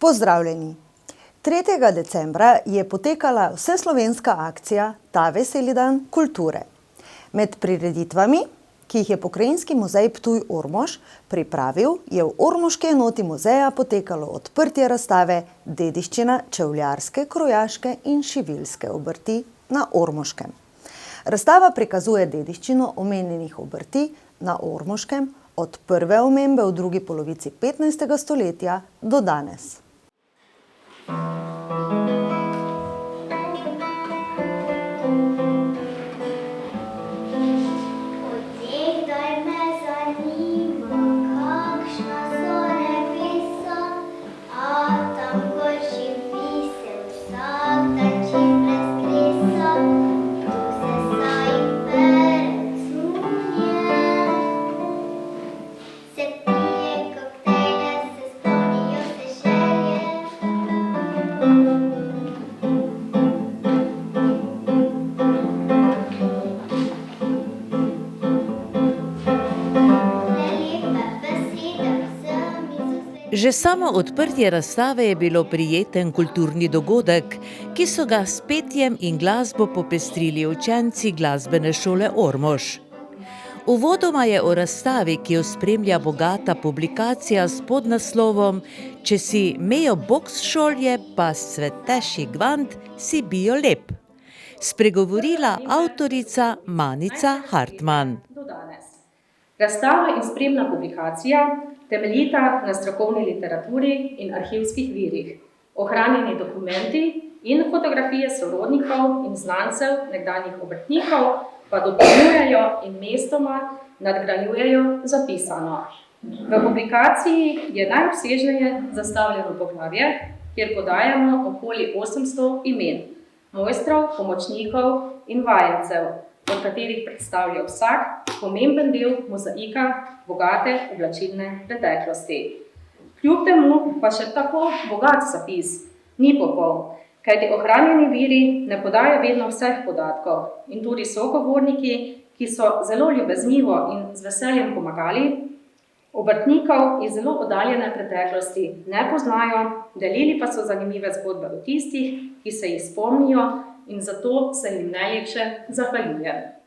Pozdravljeni! 3. decembra je potekala vseslovenska akcija Ta veseli dan kulture. Med prireditvami, ki jih je Pokrajinski muzej Ptuj-Ormož pripravil, je v ormoški enoti muzeja potekalo odprtje razstave Dediščina čevljarske, krojaške in šiviljske obrti na Ormoškem. Razstava prikazuje dediščino omenjenih obrti na Ormoškem od prve omembe v drugi polovici 15. stoletja do danes. Že samo odprtje razstave je bilo prijeten kulturni dogodek, ki so ga s petjem in glasbo popestrili učenci glasbene šole Ormož. Uvodoma je o razstavi, ki jo spremlja bogata publikacija s podnaslovom Če si mejo boks šolje, pa cveteši gvant, si bio lep, spregovorila avtorica Manica Hartman. Razstava in spremna publikacija temeljita na strokovni literaturi in arhivskih virih, ohranjeni dokumenti in fotografije sorodnikov in znancev nekdanjih obrtnikov pa dopolnjujejo in mestoma nadgrajujejo zapisano. V publikaciji je najobsežneje zastavljeno poglavje, kjer podajamo okoli 800 imen, mojstrov, pomočnikov in vajencev, od katerih predstavlja vsak pomemben del mozaika bogate oblačilne preteklosti. Kljub temu pa še tako bogat zapis ni popoln, kajti ohranjeni viri ne podajo vedno vseh podatkov in tudi sogovorniki, ki so zelo ljubeznivo in z veseljem pomagali, obrtnikov iz zelo oddaljene preteklosti ne poznajo, delili pa so zanimive zgodbe o tistih, ki se jih spomnijo, in zato se jim najlepše zahvaljujem.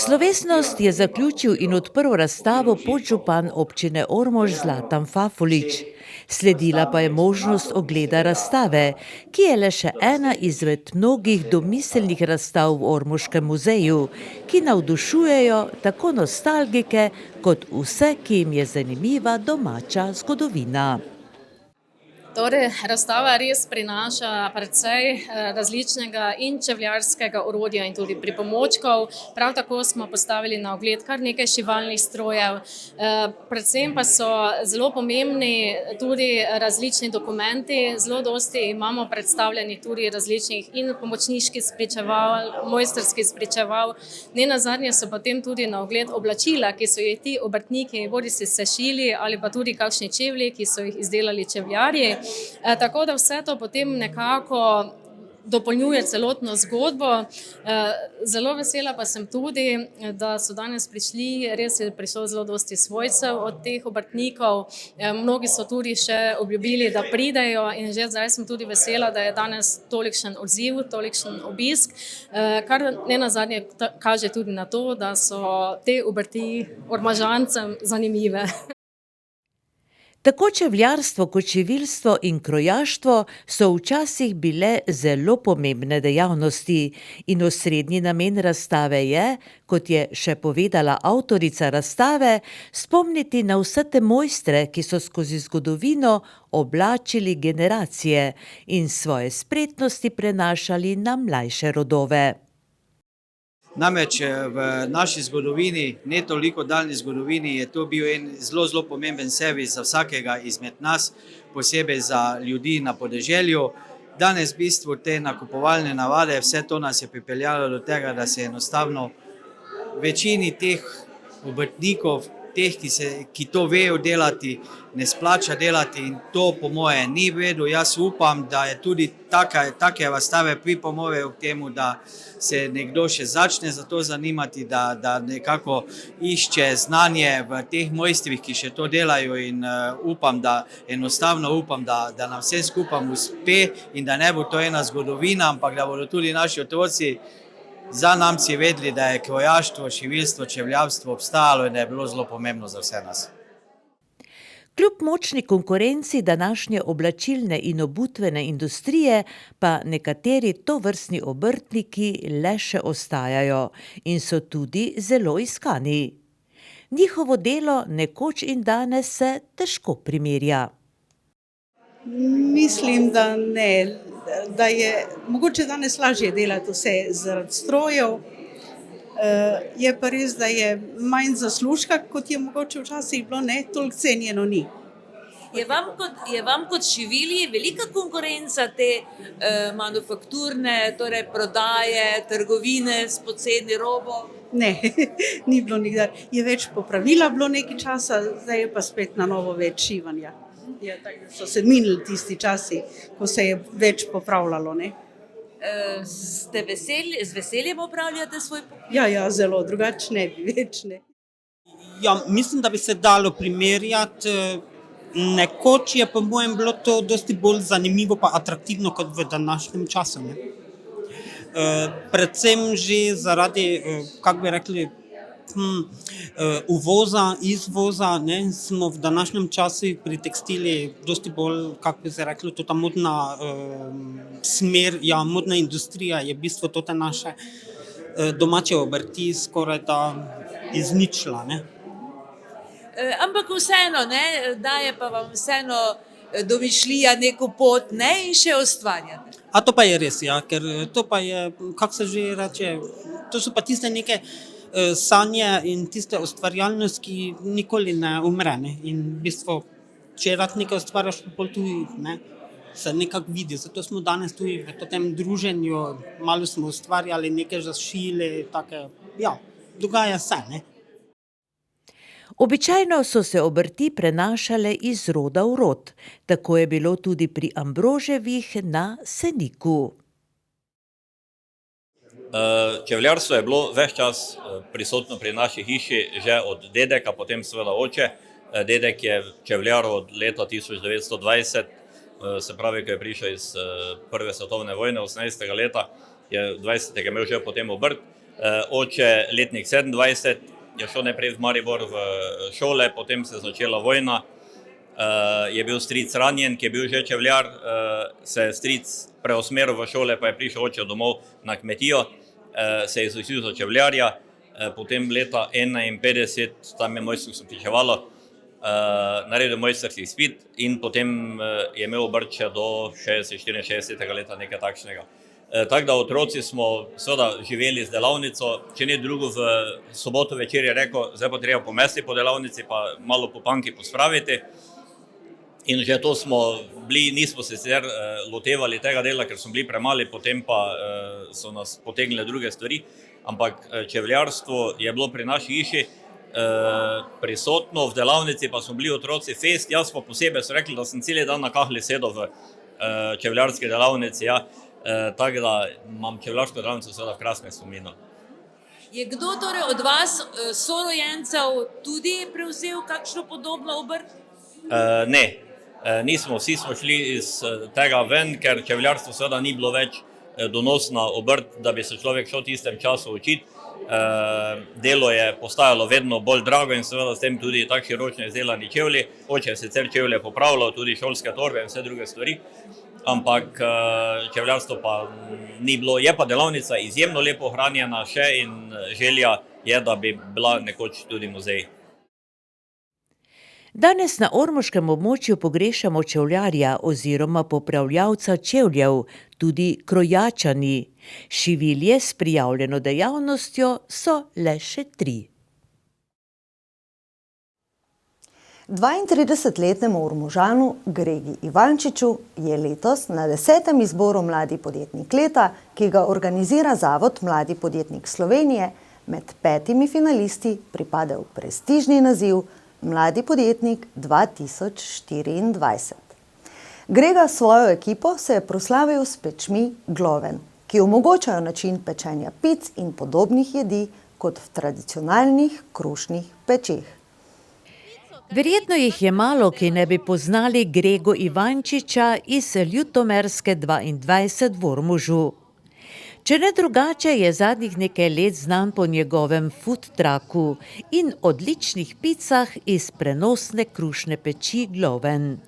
Slovesnost je zaključil in odprl razstavo podžupan občine Ormož Zlatan Fafulič. Sledila pa je možnost ogleda razstave, ki je le še ena izmed mnogih domiselnih razstav v Ormoškem muzeju, ki navdušujejo tako nostalgike kot vse, ki jim je zanimiva domača zgodovina. Torej, razstava res prinaša precej različnega in čevljarskega orodja in tudi pripomočkov. Prav tako smo postavili na ogled kar nekaj šivalnih strojev. Predvsem pa so zelo pomembni tudi različni dokumenti. Zelo dosti imamo predstavljeni tudi različnih in pomočniških spričeval, mojstrskih spričeval. Nenazadnje so potem tudi na ogled oblačila, ki so jih ti obrtniki bodisi sešili ali pa tudi kakšni čevlji, ki so jih izdelali čevljarji. Tako da vse to potem nekako dopolnjuje celotno zgodbo. Zelo vesela pa sem tudi, da so danes prišli, res je prišlo zelo dosti svojcev od teh obrtnikov. Mnogi so tudi še obljubili, da pridejo in že zdaj sem tudi vesela, da je danes tolikšen odziv, tolikšen obisk, kar nenazadnje kaže tudi na to, da so te obrti Ormožancem zanimive. Tako čevljarstvo kot šiviljstvo in krojaštvo so včasih bile zelo pomembne dejavnosti in osrednji namen razstave je, kot je še povedala avtorica razstave, spomniti na vse te mojstre, ki so skozi zgodovino oblačili generacije in svoje spretnosti prenašali na mlajše rodove. Namreč v naši zgodovini, ne toliko daljni zgodovini, je to bil en zelo pomemben servis za vsakega izmed nas, posebej za ljudi na podeželju. Danes v bistvu te nakupovalne navade, vse to nas je pripeljalo do tega, da se enostavno večini teh obrtnikov, teh, ki to vejo delati, ne splača delati in to po moje ni v redu. Jaz upam, da je tudi take razstave pripomorejo k temu, da se nekdo še začne za to zanimati, da nekako išče znanje v teh mojstrih, ki še to delajo in enostavno upam, da nam vse skupaj uspe in da ne bo to ena zgodovina, ampak da bodo tudi naši otroci za namci vedeli, da je krojaštvo, šiviljstvo, čevljarstvo obstajalo in da je bilo zelo pomembno za vse nas. Kljub močni konkurenci današnje oblačilne in obutvene industrije pa nekateri tovrstni obrtniki le še ostajajo in so tudi zelo iskani. Njihovo delo nekoč in danes se težko primerja. Mislim, da ne, da je mogoče danes lažje delati vse zaradi strojev. Je pa res, da je manj zaslužka, kot je mogoče včasih bilo, ne, toliko cenjeno ni. Je vam kot šivilji velika konkurenca te manufakturne, torej prodaje, trgovine s poceni robo? Ne, ni bilo nikdar. Je več popravila bilo nekaj časa, zdaj je pa spet na novo več šivanja. Ja, tako so se minili tisti časi, ko se je več popravljalo, ne. Z veseljem opravljate svoj poklic? Ja, zelo, drugače ne bi več, ne. Ja, mislim, da bi se dalo primerjati. Nekoč je po mojem bilo to dosti bolj zanimivo pa atraktivno kot v današnjem času. Ne? Predvsem že zaradi, kako bi rekli, uvoza, izvoza, ne, smo v današnjem času pri tekstili dosti bolj, kako bi se rekli, to ta modna smer, ja, modna industrija je v bistvu to te naše domače obrti skoraj da izničila, ne. Ampak vseeno, ne, daje pa vam vseeno domišljija neko pot, ne, in še ustvarjate. A to pa je res, ja, ker to pa je, kako se že reče, to so pa tiste neke sanje in tiste ustvarjalnost, ki nikoli ne umre, ne, in v bistvu, če rad nekaj ustvarjaš, pa pol tudi, ne, se nekako vidi, zato smo danes tudi v tem druženju, malo smo ustvarjali neke zašile, take, ja, dogaja se, ne. Običajno so se obrti prenašale iz roda v rod, tako je bilo tudi pri Ambroževih na Seniku. Čevljarstvo je bilo ves čas prisotno pri naši hiši, že od dedeka, potem seveda oče. Dedek je čevljar od leta 1920, se pravi, ko je prišel iz prve svetovne vojne, 18. leta, je 20. imel že potem obrt. Oče letnik 27, je šel najprej v Maribor v šole, potem se je začela vojna, je bil stric ranjen, ki je bil že čevljar, se je stric preusmeril v šole, pa je prišel oče domov na kmetijo, se je izučil za čevljarja, potem leta 51, tam je mojstrsko stopničevalo, naredil mojstrski izpit in potem je imel obrt še do 64. leta, nekaj takšnega. Tako da otroci smo seveda živeli z delavnico, če ne drugo v soboto večer je rekel, zdaj pa treba pomesti po delavnici, pa malo po panki pospraviti. In že to smo bili, nismo se sicer lotevali tega dela, ker smo bili premali, potem pa so nas potegnile druge stvari, ampak čevljarstvo je bilo pri naši hiši prisotno, v delavnici pa smo bili otroci fest, jaz pa posebej so rekli, da sem celi dan na kahli sedel v čevljarski delavnici, ja. tako da imam čevljarsko delavnico seveda v krasnem spominu. Je kdo torej od vas, sorojencev, tudi prevzel kakšno podobno obrt? Ne, nismo, vsi smo šli iz tega ven, ker čevljarstvo seveda ni bilo več donosna obrt, da bi se človek šel v tistem času učiti. Delo je postajalo vedno bolj drago in seveda s tem tudi takšni ročno izdelani čevlji. Oče je sicer čevlje popravljal, tudi šolske torbe in vse druge stvari, ampak čevljarstvo pa ni bilo. Je pa delavnica izjemno lepo ohranjena še in želja je, da bi bila nekoč tudi muzej. Danes na ormoškem območju pogrešamo čevljarja oziroma popravljavca čevljev, tudi krojačani. Šivilje s prijavljeno dejavnostjo so le še 3. 32-letnemu Ormožanu Gregi Ivančiču je letos na 10. izboru Mladi podjetnik leta, ki ga organizira Zavod Mladi podjetnik Slovenije, med 5 finalisti pripadel prestižni naziv Mladi podjetnik 2024. Grega s svojo ekipo se je proslavil s pečmi Gloven, ki omogočajo način pečenja pic in podobnih jedi kot v tradicionalnih krušnih pečeh. Verjetno jih je malo, ki ne bi poznali Grego Ivančiča iz Ljutomerske 22 v Ormožu. Če ne drugače, je zadnjih nekaj let znan po njegovem food trucku in odličnih picah iz prenosne krušne peči Gloven.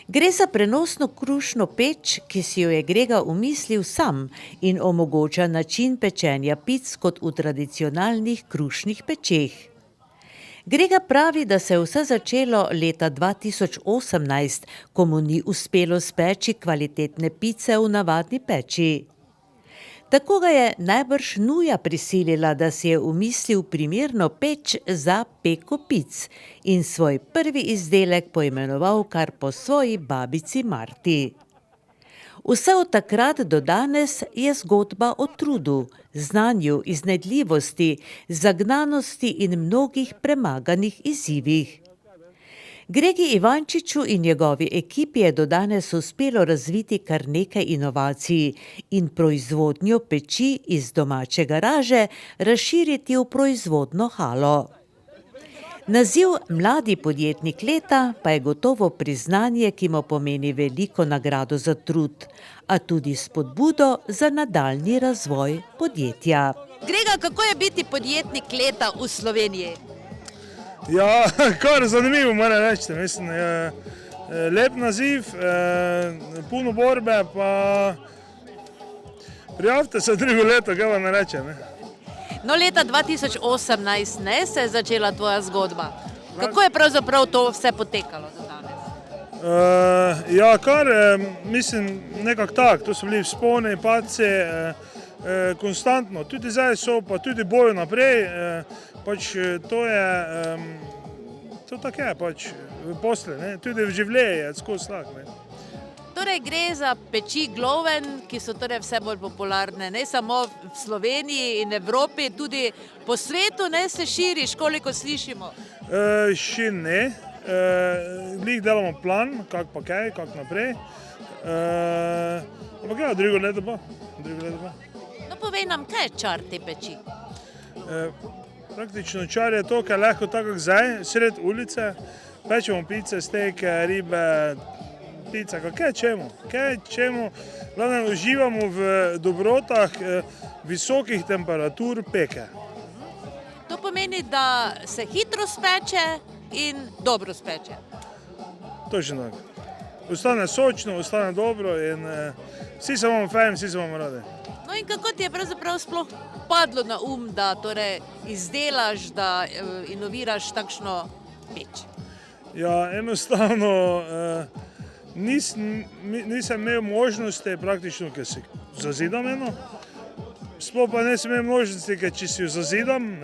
Gre za prenosno krušno peč, ki si jo je Grega umislil sam in omogoča način pečenja pic kot v tradicionalnih krušnih pečeh. Grega pravi, da se je vse začelo leta 2018, ko mu ni uspelo speči kvalitetne pice v navadni peči. Tako ga je najbrž nuja prisilila, da si je umislil primerno peč za peko pic in svoj prvi izdelek poimenoval kar po svoji babici Marti. Vse od takrat do danes je zgodba o trudu, znanju, iznajdljivosti, zagnanosti in mnogih premaganih izzivih. Gregi Ivančiču in njegovi ekipi je do danes uspelo razviti kar nekaj inovacij in proizvodnjo peči iz domače garaže razširiti v proizvodno halo. Naziv Mladi podjetnik leta pa je gotovo priznanje, ki mu pomeni veliko nagrado za trud, a tudi spodbudo za nadaljnji razvoj podjetja. Grega, kako je biti podjetnik leta v Sloveniji? Ja, kar zanimivo moram reči, mislim, je lep naziv, puno borbe, pa prijavite se drugo leto, kaj vam ne reče, ne? No, leta 2018 ne, se je začela tvoja zgodba. Kako je pravzaprav to vse potekalo do danes? Ja, kar, mislim, nekako tak, to so bili vzponi, padci, konstantno, tudi zdaj so, pa tudi bojo naprej, pač to je, to tako je, pač v posle, ne, tudi v življenju je skozi slak, ne. Torej gre za peči Gloven, ki so torej vse bolj popularne, ne samo v Sloveniji in Evropi, tudi po svetu, ne, se širiš, koliko slišimo? Še ne, glih delamo plan, kak pa kaj, kak naprej, ampak ja, drugo leto pa. No, povej nam, kaj je čar te peči? Praktično čar je to, kaj lahko tako zdaj, sred ulice, pečemo pice, steke, ribe, pica, kaj čemo, glavno uživamo v dobrotah visokih temperatur peke. To pomeni, da se hitro speče in dobro speče. Točno tako. Ostane sočno, ostane dobro in vsi se imamo fajn, vsi se imamo radi. No in kako ti je pravzaprav sploh padlo na da torej izdelaš, da inoviraš takšno peč? Ja, enostavno nisem imel možnosti praktično, ker si zazidam eno. Sploh pa nisem imel možnosti, ker če si jo zazidam,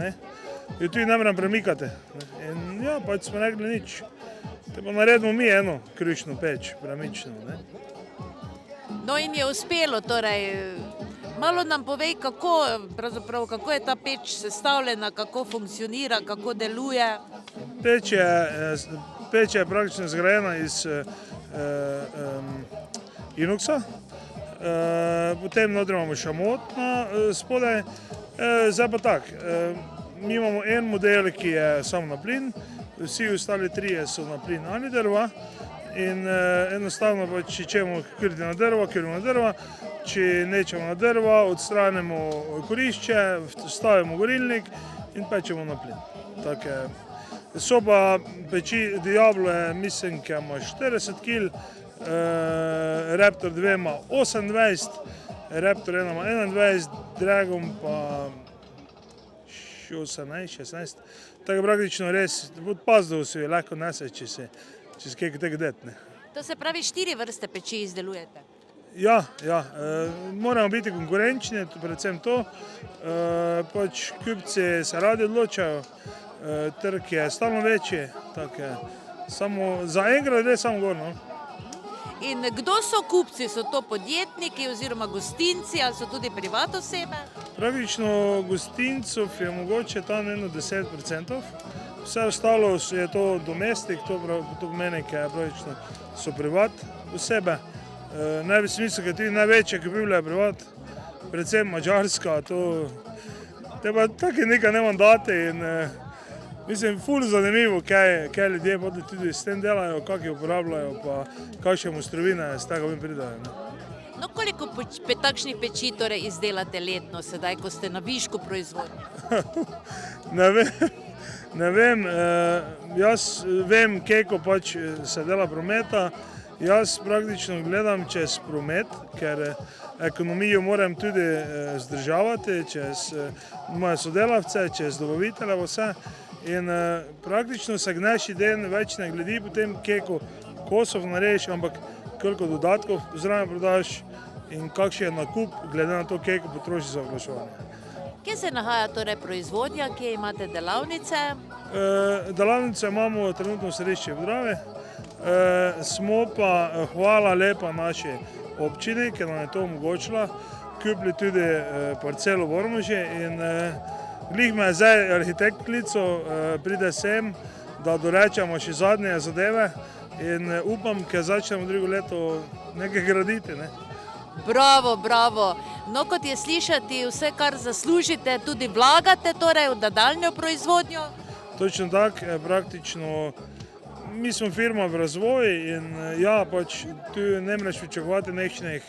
jo tudi ne moram premikati. In ja, pač smo rekli nič. Te pa naredimo mi eno krušno peč, premično. No in je uspelo, torej, malo nam povej, kako je ta peč sestavljena, kako funkcionira, kako deluje. Peč je praktično zgrajena iz inoxa, potem notri imamo šamot spodaj. Zdaj pa tako, mi imamo en model, ki je samo na plin, vsi ostali trije so na plin ali drva in enostavno pa če ćemo kuriti na drva, kurimo na drva, če nečemo na drva, odstranimo korišče, stavimo gorilnik in pečemo na plin. Tako je. So pa peči Diablo je, mislim, ki ima 40 kg, Raptor 2 ima 28, Raptor 1 ima 21, Dragon pa 18, 16. Tako praktično res, odpazdo vsi, lahko nese, če se kaj tega detne. To se pravi, 4 vrste peči izdelujete. Ja, moramo biti konkurenčni, predvsem to. Pač kupci se radi odločajo, trg je stalno večji, tako je. Samo zaenkrat gre samo gor, no. In kdo so kupci? So to podjetniki oziroma gostinci ali so tudi privat osebe? Praktično gostincov je mogoče tam 10%, vse ostalo je to domestik, to pomeni, ker praktično so privat osebe. Največ smisel, ker tudi največje kupivlje je privat, predvsem Madžarska, te pa take nekaj ne mandate in mislim, ful zanimivo, kaj ljudje tudi s tem delajo, kak jih uporabljajo, pa kakšne mojstrovine z tega vim pridajo. No, koliko takšnih peči torej izdelate letno sedaj, ko ste na višku proizvodnje? Ne vem, jaz vem, koliko pač se dela prometa, jaz praktično gledam čez promet, ker ekonomijo moram tudi zdržavati, čez moje sodelavce, čez dobavitelje, vse. In praktično se gnejši den več ne gledi potem, koliko kosov narediš, ampak koliko dodatkov zraven prodaš in kakšen je nakup, glede na to, koliko potrošiš za oglaševanje. Kje se nahaja torej proizvodnja, kje imate delavnice? Delavnice imamo trenutno v središču v Dravi, smo pa, hvala lepa naši občini, ki nam je to omogočila, kupili tudi parcelo v Ormoži in glih me je zdaj arhitekt klical, pride sem, da dorečemo še zadnje zadeve in upam, ker začnemo drugo leto nekaj graditi. Bravo, bravo. No, kot je slišati, vse, kar zaslužite, tudi vlagate torej v nadaljnjo proizvodnjo? Točno tako, praktično mi smo firma v razvoju in ja, pač tu ne moreš pričakovati nekšnih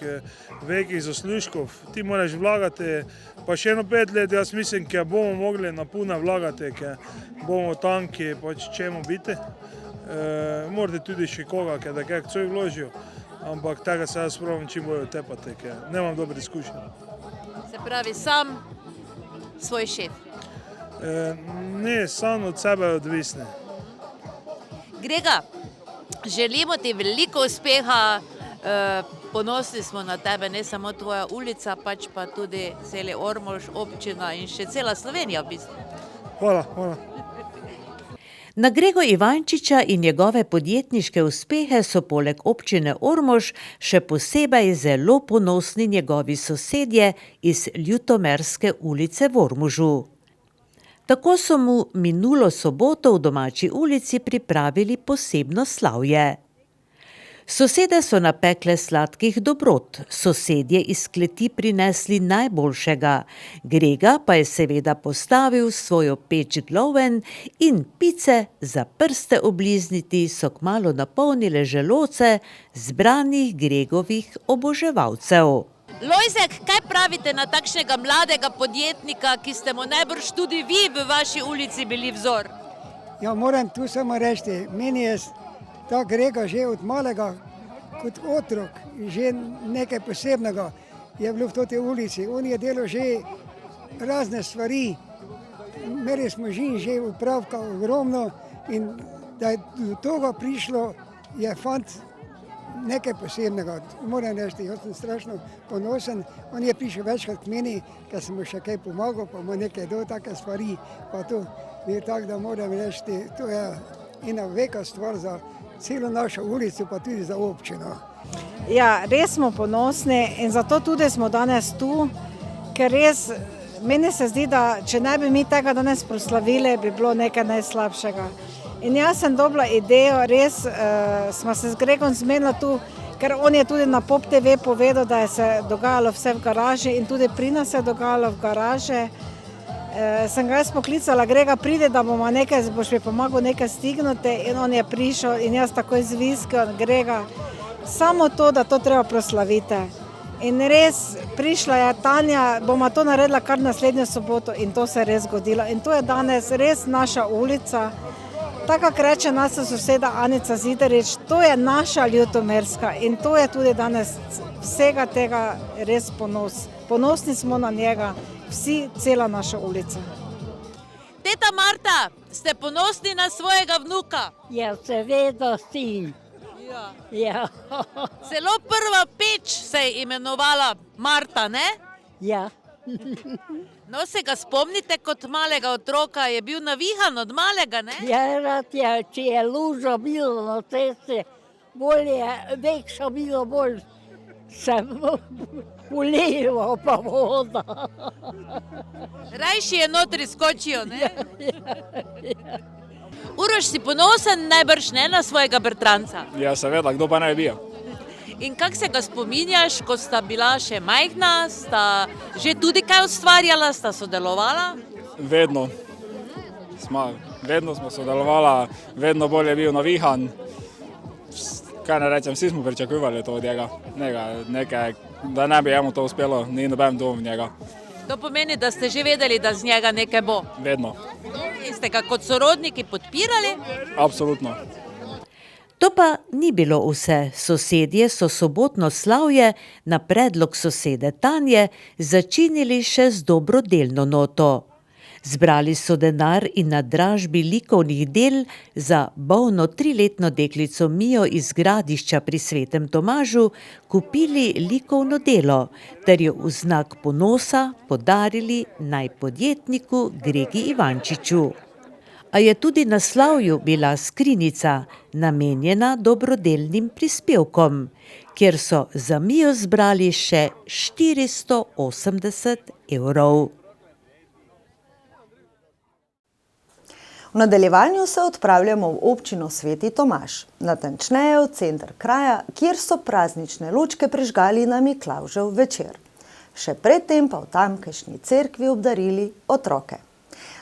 velikih zaslužkov. Ti moraš vlagati, pa še 5 let, jaz mislim, ker bomo mogli na puno vlagati, ker bomo tanki, pač čemu biti. Morda tudi še koga, ker da kaj coj vložijo, ampak tega se jaz pravim čim bolj otepati, ker nemam dobre izkušnje. Se pravi, sam svoj šef? Ne, sam od sebe odvisni. Grega, želimo ti veliko uspeha, ponosni smo na tebe, ne samo tvoja ulica, pač pa tudi celi Ormož, občina in še cela Slovenija v bistvu. Hvala. Na Grego Ivančiča in njegove podjetniške uspehe so poleg občine Ormož še posebej zelo ponosni njegovi sosedje iz Ljutomerske ulice v Ormožu. Tako so mu minulo soboto v domači ulici pripravili posebno slavje. Sosede so napekle sladkih dobrot, sosedje iz kleti prinesli najboljšega, Grega pa je seveda postavil svojo peč Gloven in pice za prste oblizniti so kmalu napolnile želoce zbranih Gregovih oboževalcev. Lojzek, kaj pravite na takšnega mladega podjetnika, ki ste mu najbrž tudi vi v vaši ulici bili vzor? Ja, moram tu samo reči, meni je ta Grega že od malega kot otrok, že nekaj posebnega je bilo v tej ulici. On je delal že razne stvari, imeli smo že upravka ogromno in da je do toga prišlo, je fant nekaj posebnega. Moram reči, jaz sem strašno ponosen. On je prišel večkrat k meni, ker sem mu še kaj pomagal, pa mu nekaj dal take stvari. Pa to je tako, da moram reči, to je ena velika stvar za celo našo ulico, pa tudi za občino. Ja, res smo ponosni in zato tudi smo danes tu, ker res meni se zdi, da če ne bi mi tega danes proslavili, bi bilo nekaj najslabšega. In jaz sem dobila idejo, res smo se z Gregom zmenili tu, ker on je tudi na Pop TV povedal, da je se dogajalo vse v garaži in tudi pri nas se je dogajalo v garaže. Sem ga jaz poklicala, Grega, pride, da bomo nekaj, boš mi pomagal nekaj stigniti in on je prišel in jaz takoj zviskal, Grega, samo to, da to treba proslaviti. In res prišla je Tanja, bomo to naredila kar naslednjo soboto in to se je res zgodilo. In to je danes res naša ulica. Tako kot reče naša soseda Anica Zidarič, to je naša Ljutomerska in to je tudi danes vsega tega res ponos. Ponosni smo na njega, vsi, cela naša ulica. Teta Marta, ste ponosni na svojega vnuka? Ja, seveda si. Ja. Celo prva peč se je imenovala Marta, ne? Ja. No, se ga spomnite kot malega otroka, je bil navihan od malega, ne? Ja, rad je, če je luža bilo na cesti, bolje, večja bilo bolj se uliva pa voda. Rajši je notri skočijo, ne? Uroš, si ponosen najbrž ne na svojega bratranca? Ja, seveda, kdo pa ne bi bil. In kako se ga spominjaš, ko sta bila še majhna, sta že tudi kaj ustvarjala, sta sodelovala? Vedno smo sodelovala, vedno bolj je bil navihan. Kaj ne rečem, vsi smo pričakovali to od njega, da ne bi jemu to uspelo, ni noben dvom v njega. To pomeni, da ste že vedeli, da z njega nekaj bo? Vedno. In ste ga kot sorodniki podpirali? Absolutno. To pa ni bilo vse. Sosedje so sobotno slavje na predlog sosede Tanje začinili še z dobrodelno noto. Zbrali so denar in na dražbi likovnih del za bolno 3-letno deklico Mijo iz Gradišča pri Svetem Tomažu kupili likovno delo ter jo v znak ponosa podarili najpodjetniku Gregi Ivančiču. A je tudi na slavju bila skrinjica namenjena dobrodelnim prispevkom, kjer so za Mijo zbrali še 480 evrov. V nadaljevanju se odpravljamo v občino Sveti Tomaž, natančneje v center kraja, kjer so praznične lučke prižgali na Miklavžev večer. Še predtem pa v tamkajšnji cerkvi obdarili otroke.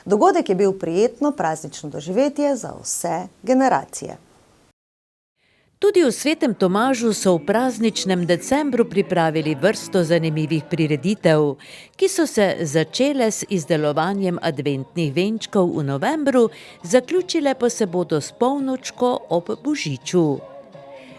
Dogodek je bil prijetno praznično doživetje za vse generacije. Tudi v Svetem Tomažu so v prazničnem decembru pripravili vrsto zanimivih prireditev, ki so se začele s izdelovanjem adventnih venčkov v novembru, zaključile pa se bodo s polnočko ob Božiču.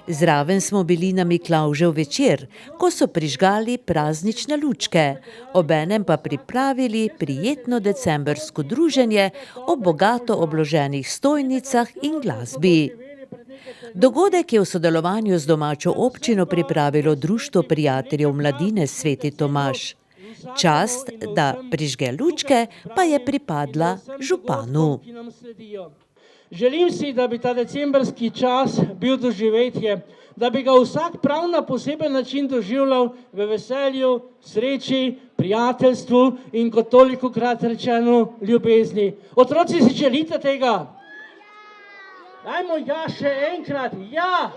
Zraven smo bili na Miklavžev večer, ko so prižgali praznične lučke, obenem pa pripravili prijetno decembrsko druženje ob bogato obloženih stojnicah in glasbi. Dogodek je v sodelovanju z domačo občino pripravilo Društvo prijateljev mladine Sveti Tomaž. Čast, da prižge lučke, pa je pripadla županu. Želim si, da bi ta decembrski čas bil doživetje, da bi ga vsak prav na poseben način doživljal v veselju, sreči, prijateljstvu in kot tolikokrat rečeno ljubezni. Otroci, si želite tega? Dajmo ja še enkrat, ja!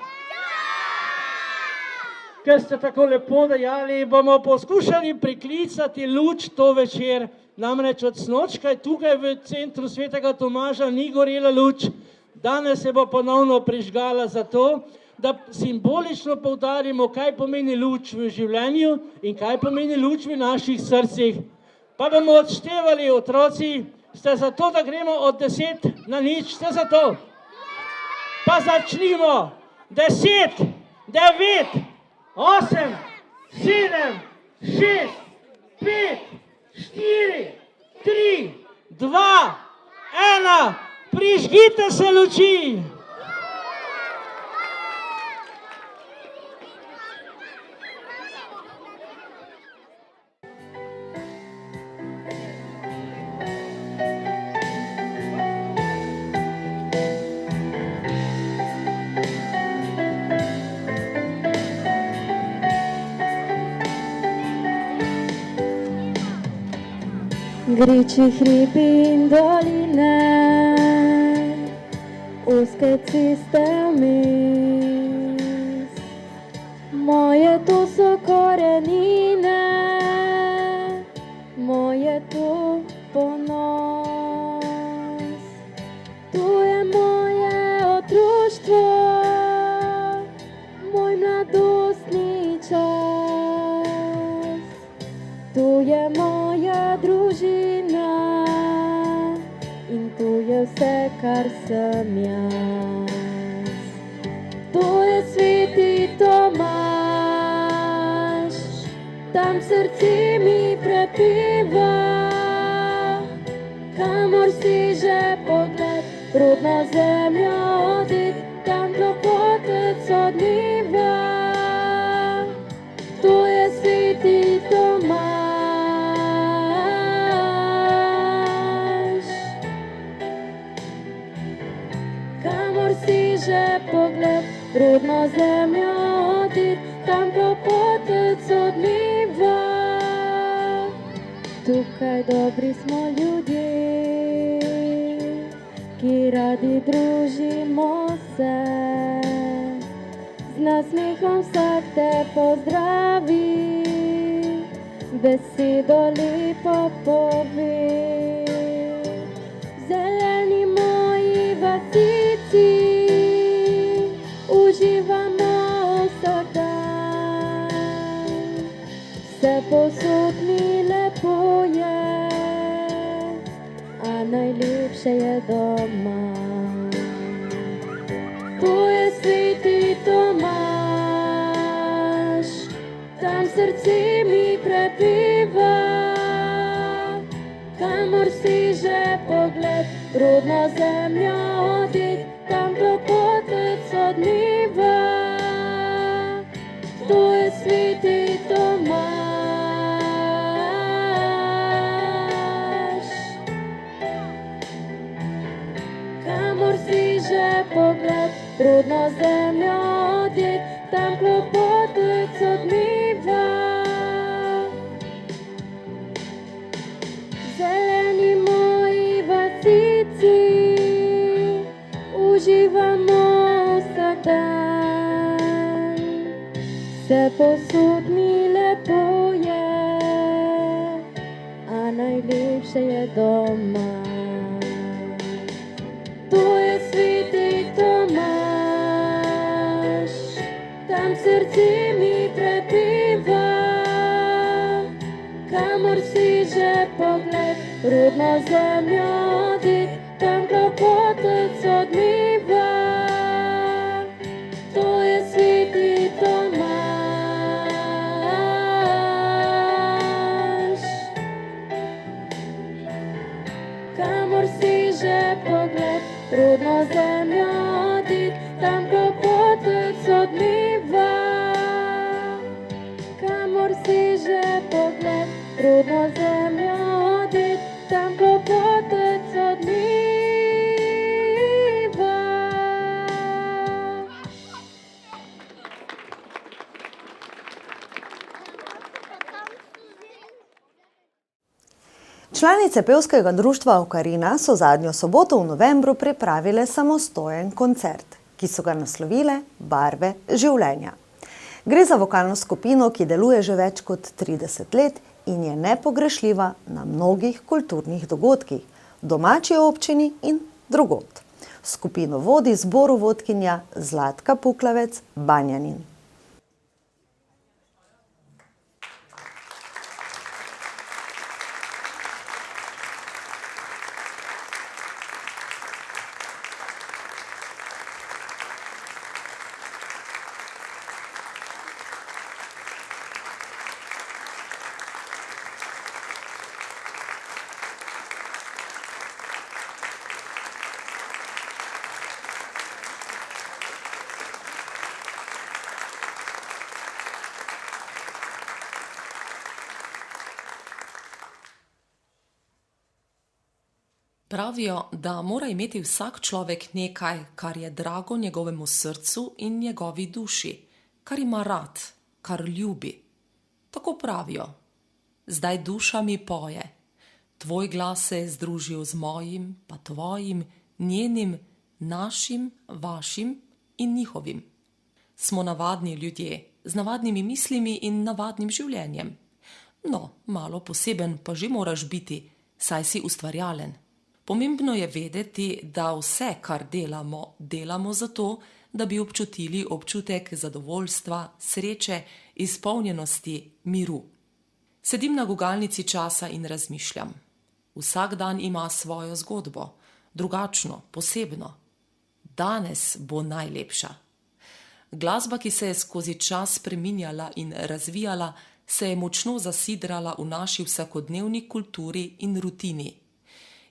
Ker ste tako lepo dejali, bomo poskušali priklicati luč to večer. Namreč od snočka tukaj v centru Svetega Tomaža ni gorela luč. Danes se bo ponovno prižgala zato, da simbolično poudarimo, kaj pomeni luč v življenju in kaj pomeni luč v naših srcih. Pa bomo odštevali, otroci, ste za to, da gremo od 10 na 0, ste za to? Pa začnimo. 10, 9, 8, 7, 6, 5, 4, 3, 2, 1. Prižgite se luči. Griči hribi in doline, ozke ceste vmes, Moje to so korenine, moje to ponos. To je moje otroštvo, moj mladostni čas. To je moja družina in to je vse, kar sem jaz. To je sveti Tomaž, tam srce mi prepeva, kamor si že pogled, rodna zemlja odi, tam klopotec odmeva. To je sveti Tomaž, kamor si že pogled, rodna zemlja odi, tam klopotec odmeva. Tukaj dobri smo ljudje, ki radi družimo se. Z nasmehom vsak te pozdravi, besedo lepo pove. Zeleni moji vasici, uživamo vsak dan. Vse posod mi lepo je, a najlepše je doma. To je sveti Tomaž, tam srce mi prepeva, kamor si že pogled, rodna zemlja odi, tam klopotec odmeva. To je sveti Tomaž, kamor si že pogled, rodna zemlja odi, tam klopotec odmeva. Zeleni moji vasici, uživamo vsak dan. Vse posod mi lepo je, a najlepše je doma. To je sveti Tomaž, tam srce mi prepeva, kamor si že pogled, rodna zemlja odi, tam klopotec odmeva. To je sveti Tomaž, kamor si že pogled, rodna zemlja odi, tam klopotec odmeva. Kamor si že pogled, rodna zemlja odi, tam klopotec odmeva. Članice pevskega društva Okarina so zadnjo soboto v novembru pripravile samostojen koncert, ki so ga naslovile Barve življenja. Gre za vokalno skupino, ki deluje že več kot 30 let in je nepogrešljiva na mnogih kulturnih dogodkih, v domači občini in drugod. Skupino vodi zborovodkinja Zlatka Puklavec Banjanin. Pravijo, da mora imeti vsak človek nekaj, kar je drago njegovemu srcu in njegovi duši, kar ima rad, kar ljubi. Tako pravijo. Zdaj duša mi poje. Tvoj glas se je združil z mojim, pa tvojim, njenim, našim, vašim in njihovim. Smo navadni ljudje. z navadnimi mislimi in navadnim življenjem. No, malo poseben pa že moraš biti, saj si ustvarjalen. Pomembno je vedeti, da vse, kar delamo, delamo zato, da bi občutili občutek zadovoljstva, sreče, izpolnjenosti, miru. Sedim na gugalnici časa in razmišljam. Vsak dan ima svojo zgodbo, drugačno, posebno. Danes bo najlepša. Glasba, ki se je skozi čas spreminjala in razvijala, se je močno zasidrala v naši vsakodnevni kulturi in rutini.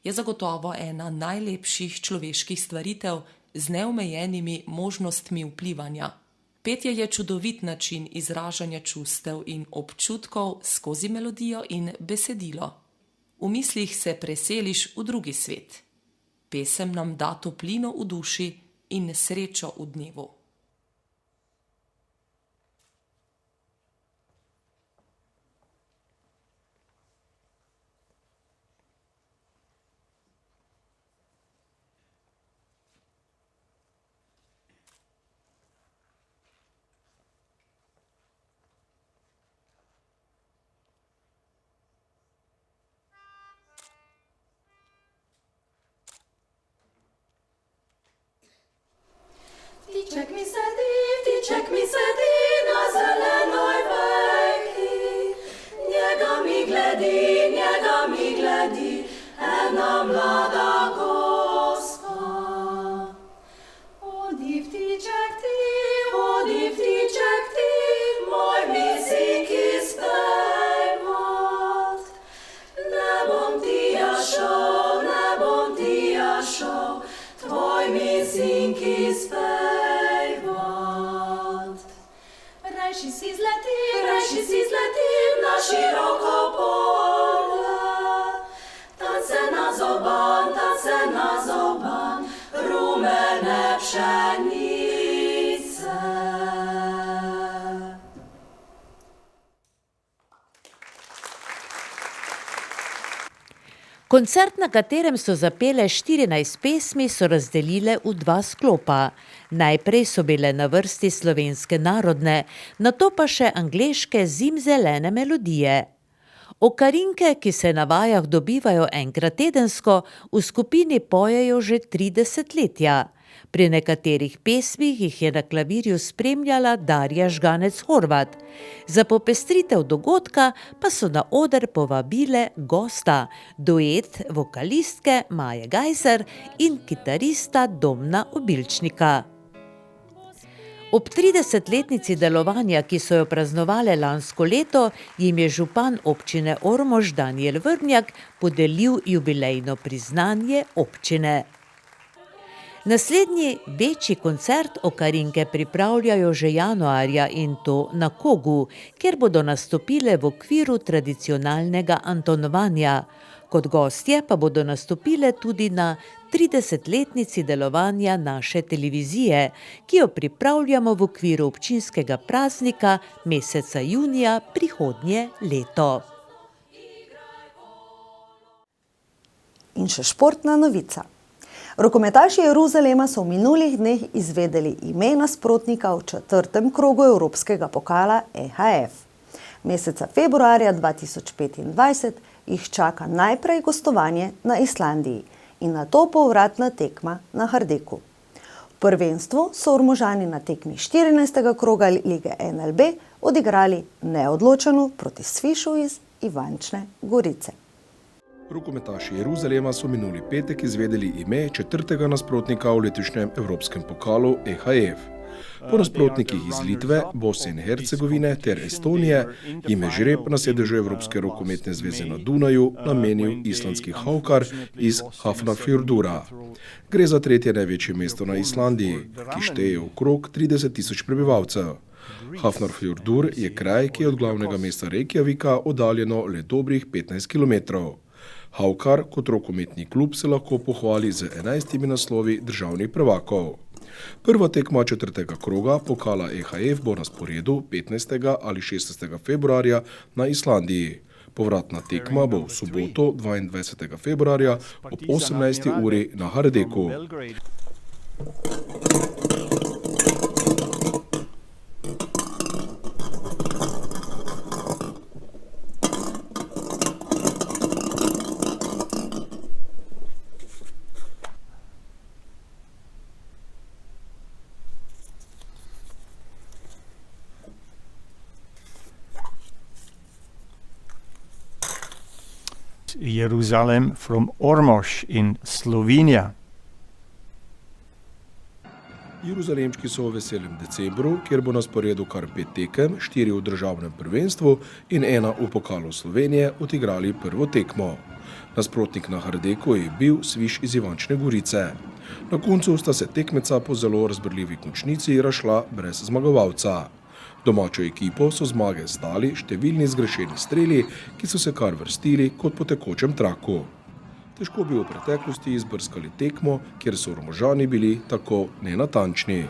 Je zagotovo ena najlepših človeških stvaritev z neomejenimi možnostmi vplivanja. Petje je čudovit način izražanja čustev in občutkov skozi melodijo in besedilo. V mislih se preseliš v drugi svet. Pesem nam da toplino v duši in srečo v dnevu. Ptiček mi sedi na zelenoj vejki, njega mi gledi, ena mlada gospa. Odi ptiček ti, moj mizinki spejvat. Ne bom ti ja šel, tvoj mizinki spejvat. Rajši si zletim na široko polje, tam se na zoban, rumene pšenice. Koncert, na katerem so zapele 14 pesmi, so razdelile v dva sklopa. Najprej so bile na vrsti slovenske narodne, nato pa še angleške zimzelene melodije. Okarinke, ki se na vajah dobivajo enkrat tedensko, v skupini pojejo že 3 desetletja. Pri nekaterih pesmih jih je na klavirju spremljala Darja Žganec Horvat. Za popestritev dogodka pa so na oder povabile gosta, duet vokalistke Maje Gajser in kitarista Domna Obilčnika. Ob 30-letnici delovanja, ki so jo praznovale lansko leto, jim je župan občine Ormož Danijel Vrvnjak podelil jubilejno priznanje občine. Naslednji večji koncert Okarinke pripravljajo že januarja in to na Kogu, kjer bodo nastopile v okviru tradicionalnega Antonovanja. Kot gostje pa bodo nastopile tudi na 30-letnici delovanja naše televizije, ki jo pripravljamo v okviru občinskega praznika meseca junija prihodnje leto. In še športna novica. Rokometaši Jeruzalema so v minulih dneh izvedeli ime nasprotnika v 4. krogu Evropskega pokala EHF. Meseca februarja 2025 jih čaka najprej gostovanje na Islandiji in nato povratna tekma na Hardeku. V prvenstvu so Ormožani na tekmi 14. kroga lige NLB odigrali neodločeno proti Svišu iz Ivančne Gorice. Rokometaši Jeruzalema so minuli petek izvedeli ime 4. nasprotnika v letošnjem Evropskem pokalu EHF. Po nasprotnikih iz Litve, Bosne in Hercegovine ter Estonije jim je žreb na sedežu Evropske rokometne zveze na Dunaju namenil islandski Haukar iz Hafnarfjordura. Gre za tretje največje mesto na Islandiji, ki šteje okrog 30.000 prebivalcev. Hafnarfjordur je kraj, ki je od glavnega mesta Reykjavika oddaljeno le dobrih 15 kilometrov. Haukar kot rokometni klub se lahko pohvali z 11 naslovi državnih prvakov. Prva tekma 4. kroga pokala EHF bo na sporedu 15. ali 16. februarja na Islandiji. Povratna tekma bo v soboto 22. februarja ob 18. uri na Hardeku. Jerusalem from Ormož in Slovenija. Jeruzalemčki so v veselem decembru, kjer bo na sporedu kar 5 tekem, 4 v državnem prvenstvu in 1 v pokalu Slovenije, odigrali prvo tekmo. Nasprotnik na Hardeku je bil Sviš iz Ivančne Gorice. Na koncu sta se tekmeca po zelo razburljivi končnici razšla brez zmagovalca. Domačo ekipo so zmage stali številni zgrešeni streli, ki so se kar vrstili kot po tekočem traku. Težko bi v preteklosti izbrskali tekmo, kjer so Ormožani bili tako nenatančni.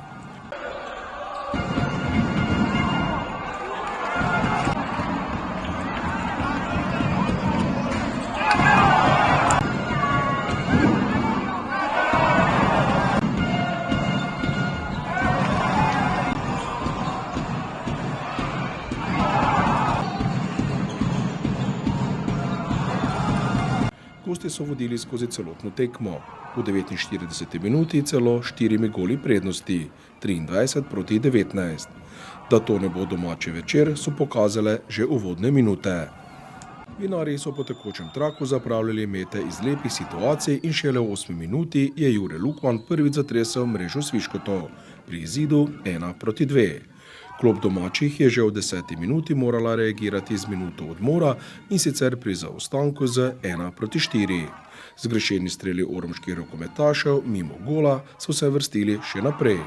Gosti so vodili skozi celotno tekmo. V 49 minuti celo 4 goli prednosti, 23-19. Da to ne bo domači večer, so pokazale že uvodne minute. Vinarji so po tekočem traku zapravljali mete iz lepih situacij in šele v 8 minuti je Jure Lukman prvič zatresel mrežo Sviškotov pri izidu 1-2. Klub domačih je že v 10. minuti morala reagirati z minuto odmora in sicer pri zaostanku z 1-4. Zgrešeni streli ormoških rokometašev mimo gola so se vrstili še naprej.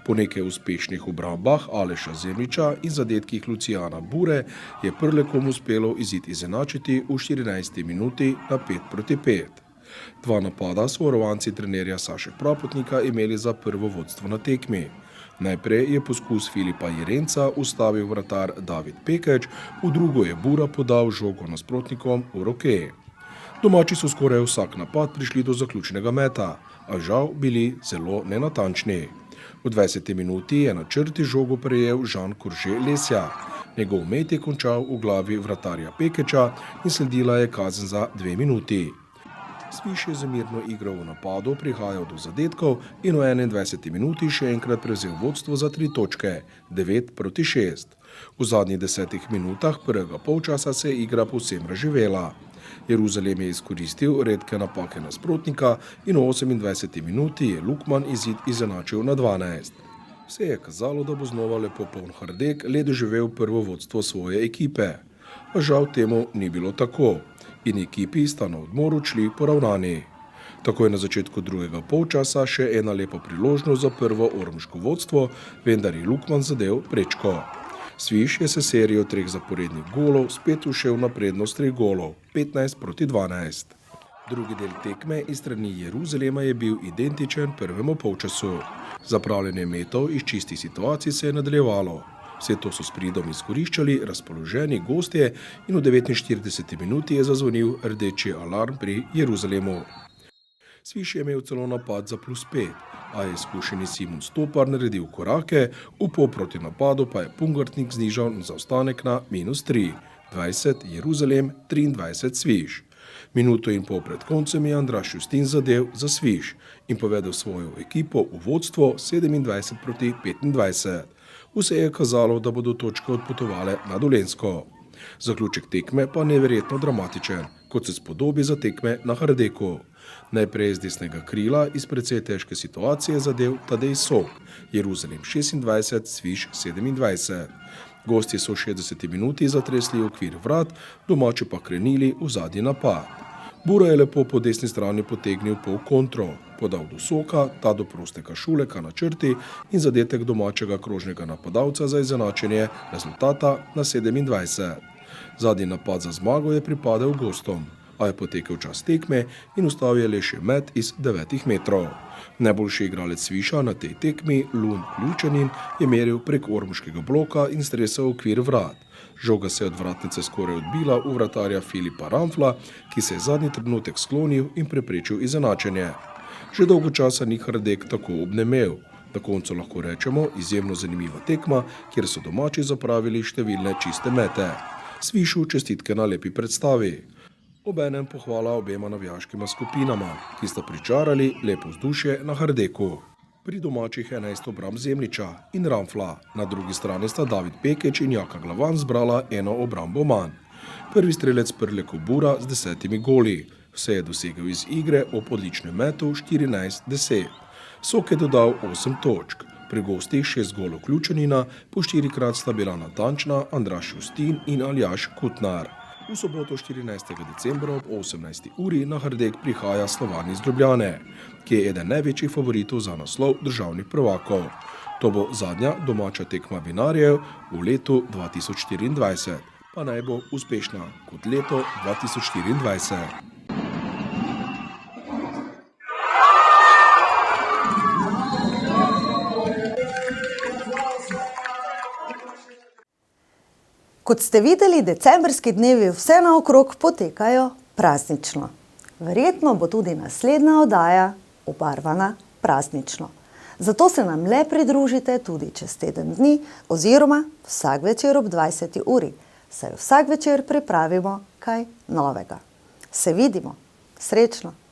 Po nekaj uspešnih obrambah Aleša Zemljiča in zadetkih Lucijana Bure je Prlekom uspelo izid izenačiti v 14. minuti na 5-5. 2 napada so varovanci trenerja Saše Prapotnika imeli za prvo vodstvo na tekmi. Najprej je poskus Filipa Jerenca ustavil vratar David Pekeč, v drugo je Bura podal žogo nasprotnikom v roke. Domači so skoraj vsak napad prišli do zaključnega meta, a žal bili zelo nenatančni. V 20. minuti je na črti žogo prejel Žan Kurže Lesja. Njegov met je končal v glavi vratarja Pekeča in sledila je kazen za 2 minuti. Sviš je zamirno igral v napadu, prihajal do zadetkov in v 21. minuti še enkrat prevzel vodstvo za 3 točke, 9-6. V zadnjih 10 minutah prvega polčasa se je igra povsem razživela. Jeruzalem je izkoristil redke napake nasprotnika in v 28. minuti je Lukman izid izenačil na 12. Vse je kazalo, da bo znova lepo poln Hardek le doživel prvo vodstvo svoje ekipe. A žal temu ni bilo tako. In ekipi sta na odmor odšli poravnani. Tako je na začetku drugega polčasa še ena lepa priložnost za prvo ormoško vodstvo, vendar je Lukman zadel prečko. Sviš je se serijo 3 zaporednih golov spet ušel na prednost 3 golov, 15-12. Drugi del tekme iz strani Jeruzalema je bil identičen prvemu polčasu. Zapravljanje metov iz čistih situacij se je nadaljevalo. Vse to so s pridom izkoriščali razpoloženi gostje in v 49. minuti je zazvonil rdeči alarm pri Jeruzalemu. Sviš je imel celo napad za +5, a je izkušeni Simon Stopar naredil korake, v polproti napadu pa je Pungartnik znižal zaostanek na -3, 20 Jeruzalem, 23 Sviš. Minuto in pol pred koncem je Andraž Justin zadev za Sviš in povedel svojo ekipo v vodstvo 27-25. Vse je kazalo, da bodo točke odpotovale na Dolenjsko. Zaključek tekme pa neverjetno dramatičen, kot se spodobi za tekme na Hardeku. Najprej z desnega krila iz precej težke situacije zadev Tadej Sok, Jeruzalem 26, Sviš 27. Gostje so v 60 minuti zatresli okvir vrat, domači pa krenili v zadnji napad. Bura je lepo po desni strani potegnil pol kontro, podal do Soka, ta do prostega Šuleka na črti in zadetek domačega krožnega napadalca za izenačenje rezultata na 27. Zadnji napad za zmago je pripadel gostom, a je potekel čas tekme in ustavil je le še met iz 9 metrov. Najboljši igralec Sviša na tej tekmi, Lund Ljučanin, je meril prek ormoškega bloka in stresel okvir vrat. Žoga se je od vratnice skoraj odbila v vratarja Filipa Ramfla, ki se je zadnji trenutek sklonil in preprečil izenačenje. Že dolgo časa ni Hardek tako obnemel. Na koncu lahko rečemo izjemno zanimiva tekma, kjer so domači zapravili številne čiste mete. Svišu čestitke na lepi predstavi. Obenem pohvala obema navijaškima skupinama, ki sta pričarali lepo vzdušje na Hardeku. Pri domačih 11 obramb Zemljiča in Ramfla, na drugi strani sta David Pekeč in Jaka Glavan zbrala eno obrambo manj. Prvi strelec Prle Kobura z 10 goli. Vse je dosegel iz igre ob odličnem metu 14-10. Sok je dodal 8 točk. Pri gostih 6 golov Ključanina, po 4-krat sta bila natančna Andraž Justin in Aljaž Kutnar. V soboto 14. decembra ob 18. uri na Hrdek prihaja Slovan iz Ljubljane, ki je eden največjih favoritov za naslov državnih prvakov. To bo zadnja domača tekma vinarjev v letu 2024, pa naj bo uspešna kot leto 2024. Kot ste videli, decembrski dnevi vse naokrog potekajo praznično. Verjetno bo tudi naslednja oddaja obarvana praznično. Zato se nam le pridružite tudi čez teden dni oziroma vsak večer ob 20. uri, saj vsak večer pripravimo kaj novega. Se vidimo. Srečno!